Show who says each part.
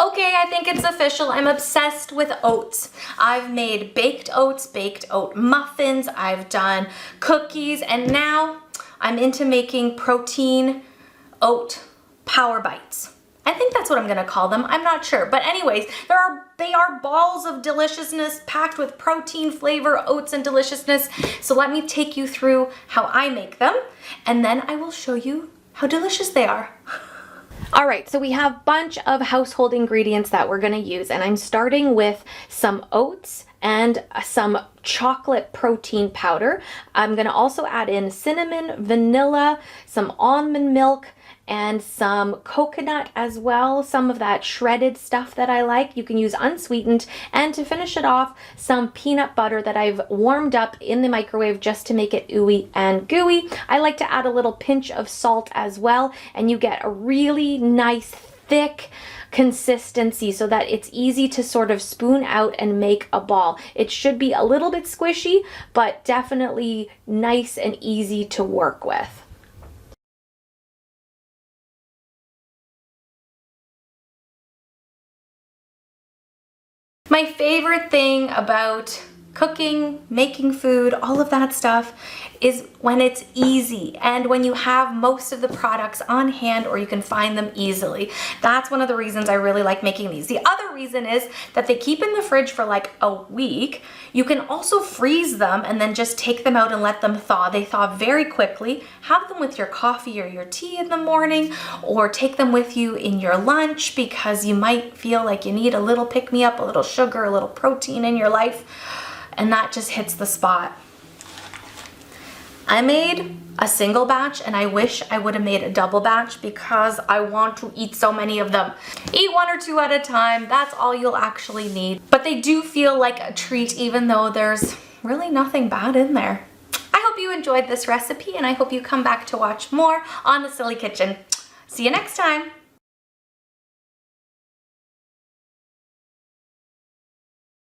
Speaker 1: Okay, I think it's official. I'm obsessed with oats. I've made baked oats, baked oat muffins, I've done cookies, and now I'm into making protein oat power bites. I think that's what I'm gonna call them. I'm not sure. But anyways, they are balls of deliciousness packed with protein, flavor, oats, and deliciousness. So let me take you through how I make them, and then I will show you how delicious they are. All right, so we have a bunch of household ingredients that we're gonna use, and I'm starting with some oats and some chocolate protein powder. I'm gonna also add in cinnamon, vanilla, some almond milk, and some coconut as well, some of that shredded stuff that I like. You can use unsweetened, and to finish it off, some peanut butter that I've warmed up in the microwave just to make it ooey and gooey. I like to add a little pinch of salt as well, and you get a really nice thick consistency so that it's easy to sort of spoon out and make a ball. It should be a little bit squishy, but definitely nice and easy to work with. My favorite thing about cooking, making food, all of that stuff is when it's easy and when you have most of the products on hand or you can find them easily. That's one of the reasons I really like making these. The other reason is that they keep in the fridge for like a week. You can also freeze them and then just take them out and let them thaw. They thaw very quickly. Have them with your coffee or your tea in the morning, or take them with you in your lunch because you might feel like you need a little pick-me-up, a little sugar, a little protein in your life, and that just hits the spot. I made a single batch and I wish I would have made a double batch because I want to eat so many of them. Eat one or two at a time, that's all you'll actually need. But they do feel like a treat even though there's really nothing bad in there. I hope you enjoyed this recipe and I hope you come back to watch more on The Silly Kitchen. See you next time.